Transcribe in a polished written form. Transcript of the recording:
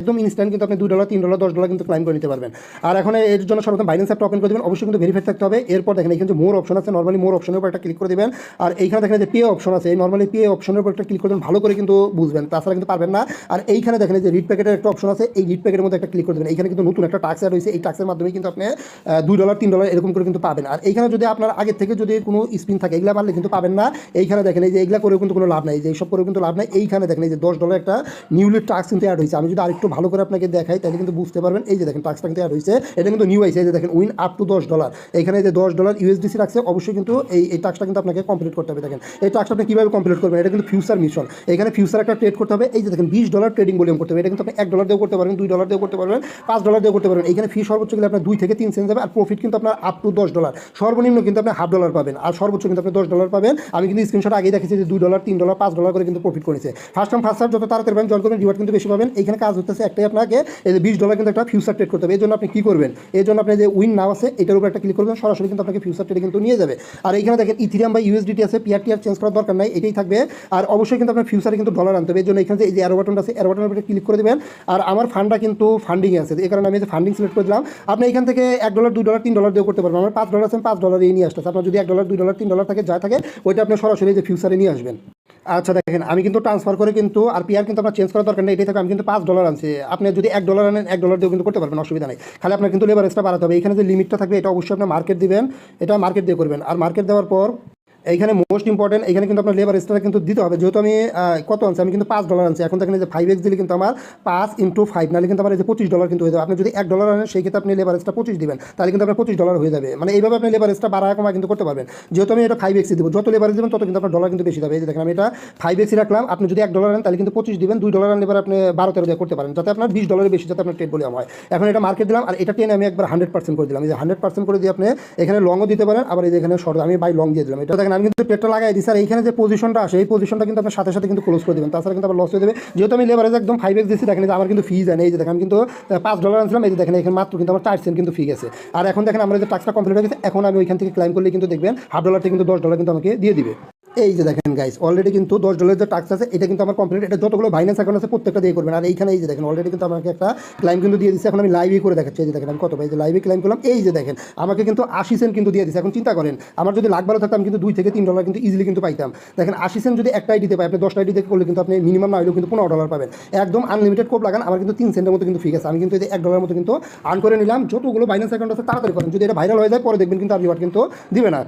একদম ইনস্ট্যান্ট কিন্তু আপনি $2 $3 $10 কিন্তু ক্লাইম করে নিতে পারবেন। আর এখন এর জন্য সর্বপ্রথম বাইন্যান্স অ্যাপটা ওপেন করে দেবেন, অবশ্যই কিন্তু ভেরিফাইড থাকতে হবে। এরপর দেখেন এখানে যে মোর অপশন আছে, নর্মালি মোর অপশনের উপর একটা ক্লিক করে দেবেন। আর এইখানে দেখেন যে পে অপশন আছে, এই নর্মালি পে অপশনের উপর একটা ক্লিক করে দেবেন, ভালো করে কিন্তু বুঝবেন, তাছাড়া কিন্তু পারবেন না। আর এইখানে দেখেন যে রিড প্যাকেটের একটা অপশন আছে, এই রিড প্যাকেটের মধ্যে একটা ক্লিক করে দেবেন। এইখানে কিন্তু নতুন একটা টাক্স অ্যাড হয়েছে, এই টাক্সের মাধ্যমে কিন্তু আপনি $2 $3 এরকম করে কিন্তু পাবেন। আর এইখানে যদি আপনার আগের থেকে যদি কোনো স্পিন থাকে এগুলা পারলে কিন্তু পাবেন না। এইখানে দেখেন এই যে এগুলা করেও কিন্তু কোনো লাভ নাই, যে এইসব করেও কিন্তু লাভ নাই। এইখানে দেখেন এই যে $10 একটা নিউলি টাক্স কিন্তু অ্যাড হয়েছে। আমি যদি আরেকটু ভালো করে আপনাকে দেখাই তাহলে কিন্তু বুঝতে পারবেন। এই যে দেখেন টাক্সটা কিন্তু অ্যাড হয়েছে, এটা কিন্তু নিউ আইছে। এই যে দেখেন উইন আপ টু $10, এখানে যে $10 USDC রাখছে। অবশ্যই কিন্তু এই টাক্সটা কিন্তু আপনাকে কমপ্লিট করতে হবে। দেখেন এই টাক্সটা আপনি কীভাবে কমপ্লিট করবেন, এটা কিন্তু ফিউচার মিশন। এখানে ফিউচার একটা ট্রেড করতে হবে। এই যে দেখেন $20 ট্রেডিং ভলিউম করতে হবে, এটা কিন্তু আপনি $1 দিয়েও করতে পারবেন, $2 দিয়েও করতে পারবেন, $5 দিয়েও করতে পারবেন। এখানে ফি সর্বোচ্চ গেলে আপনার 2 থেকে 3 সেন্ট যাবে। আর প্রফিট কিন্তু আপনার আপ টু $10, সর্বনিম্ন কিন্তু আপনি $0.5 পাবেন, আর সর্বোচ্চ কিন্তু আপনি $10 পাবেন। আমি কিন্তু স্ক্রিনশট আগেই দেখেছি যে $2 $3 $5 করে কিন্তু প্রফিট করেছে। ফার্স্ট টাইম ফার্স্ট সার্ভ যত তাড়াতাড়ি পাবেন জয়েন করবেন, রিওয়ার্ড কিন্তু বেশি পাবেন। এখানে কাজ হচ্ছে একটাই, আপনাকে এই যে $20 কিন্তু একটা ফিউচার ট্রেড করতে হবে। এই জন্য আপনি কী করবেন, এই জন্য আপনি যে উইন নাও আছে এটার উপর একটা ক্লিক করবেন, সরাসরি কিন্তু আপনাকে ফিউচার ট্রেডে কিন্তু নিয়ে যাবে। আর এইখানে দেখেন ইথিরিয়াম বা USDT আছে, PRTR চেঞ্জ করার দরকার নাই, এটাই থাকবে। আর অবশ্যই কিন্তু আপনার ফিউচারে কিন্তু ডলার আনতে হবে। এই জন্য এখানে যে এই যে অ্যারো বাটনটা আছে, অ্যারো বাটনের উপরে ক্লিক করে দেবেন। আর আমার ফান্ডটা কিন্তু ফান্ডিংয়ে আছে, এই কারণে আমি যে ফান্ডিং সিলেক্ট করে দিলাম। আপনি এখান থেকে $1 $2 $3 দিয়েও করতে পারবেন। আমার $5 আছে, $5 দিয়ে নিয়ে আসতেছে। আপনার যদি $1 $2 $3 থাকে যা থাকে ওইটা আপনি সরাসরি যে ফিউচারে নিয়ে আসবেন। আচ্ছা দেখেন আমি কিন্তু ট্রান্সফার করে কিন্তু আর পিআর কিন্তু আপনার চেঞ্জ করার দরকার নেই, এটাই থাকে। আমি কিন্তু $5 আনছি, আপনি যদি $1 আনেন $1 দিয়েও কিন্তু করতে পারবেন, অসুবিধা নেই। খালি আপনার কিন্তু লেভারেজটা বাড়াতে হবে। এখানে যে লিমিটটা থাকবে এটা অবশ্যই আপনি মার্কেট দিবেন, এটা মার্কেট দিয়ে করবেন। আর মার্কেট দেওয়ার পর এইখানে মোস্ট ইম্পর্টেন্ট, এখানে কিন্তু আপনার লেভারেজটা কিন্তু দিতে হবে। যেহেতু আমি কত আনছি, আমি কিন্তু $5 আনছি। এখন দেখেন যে 5x দিলে কিন্তু আমার 5 × 5 নাহলে কিন্তু আমার এই যে $25 কিন্তু হয়ে যাবে। আপনি যদি $1 আনেন সেই ক্ষেত্রে আপনি লেভারেজটা 25 দিবেন, তাহলে কিন্তু আপনার $25 হয়ে যাবে। মানে এইভাবে আপনি লেভারেজটা বাড়ায় কমা কিন্তু করতে পারবেন। যেহেতু আমি এটা 5x দিব, যত লেভারেজ দেবেন তত কিন্তু আপনার ডলার কিন্তু বেশি যাবে। এই যে দেখেন আমি এটা 5x রাখলাম। আপনি যদি $1 আনেন তাহলে কিন্তু 25 দিবেন, $2 আনলে এবার আপনি 12-13 দিয়ে করতে পারেন, যাতে আপনার $20 বেশি যাতে আপনার ট্রেড ভলিউম হয়। এখন এটা মার্কেট দিলাম, আর এটা টেনে আমি একবার 100% করে দিলাম। এই যে 100% করে দিয়ে আপনি এখানে লংও দিতে পারেন, আবার এই যে এখানে শর্ট আমি বাই লং দিয়ে দিলাম। এটা দেখেন আমি কিন্তু ট্রেডটা লাগাই দিই স্যার। এইখানে যে পজিশনটা আসে এই পজিশনটা কিন্তু আপনার সাথে সাথে কিন্তু ক্লোজ করে দেবেন, তাছাড়া কিন্তু আবার লস হয়ে যাবে। যেহেতু আমি লেভারেজ একদম 5x দিচ্ছি, দেখেন যে আমার কিন্তু ফি যায় না। এই যে দেখেন আমি কিন্তু $5 আনছিলাম, এই যে দেখেন এখানে মাত্র কিন্তু আমার 4 সেন্ট কিন্তু ফি গেছে। আর এখন দেখেন আমরা যে টাস্কটা কমপ্লিট হয়ে গেছে, এখন আমি ওইখান থেকে ক্লাইম করলে কিন্তু দেখবেন $1/2 থেকে কিন্তু $10 কিন্তু আমাকে দিয়ে দিবে। এই যে দেখেন গাইস অলরেডি কিন্তু $10 যে টাস্ক আছে এটা কিন্তু আমার কমপ্লিট। এটা যতগুলো বাইন্যান্স অ্যাকাউন্ট আছে প্রত্যেকটা দিয়ে করবেন। আর এইখানে এই যে দেখেন অলরেডি কিন্তু আমাকে একটা ক্লাইম কিন্তু দিয়ে দিচ্ছে। এখন আমি লাইভে করে দেখাচ্ছি। এই যে দেখেন আমি কত ভাই যে লাইভে ক্লাইম করলাম, এই যে দেখেন আমাকে কিন্তু 80 সেন্ট কিন্তু দিয়ে দিচ্ছে। এখন চিন্তা করেন আমার যদি লাখ ভালো থাকতো আমি কিন্তু $2 থেকে $3 কিন্তু ইজিলি কিন্তু পাইতাম। দেখেন 80 সেন্ট যদি একটা আইডিতে পাই, আপনি 10টা আইডি থেকে করলে কিন্তু আপনি মিনিমাম না হলেও কিন্তু $15 পাবেন। একদম আনলিমিটেড কোপ লাগান, আমার কিন্তু 3 সেন্টের মতো কিন্তু ফি আছে। আমি কিন্তু এই যে $1 মতো কিন্তু আর্ন করে নিলাম। যতগুলো বাইন্যান্স অ্যাকাউন্ট আছে তাড়াতাড়ি করেন, যদি এটা ভাইরাল হয়ে যায় পরে দেখবেন কিন্তু আর রিওয়ার্ড কিন্তু দিবে না।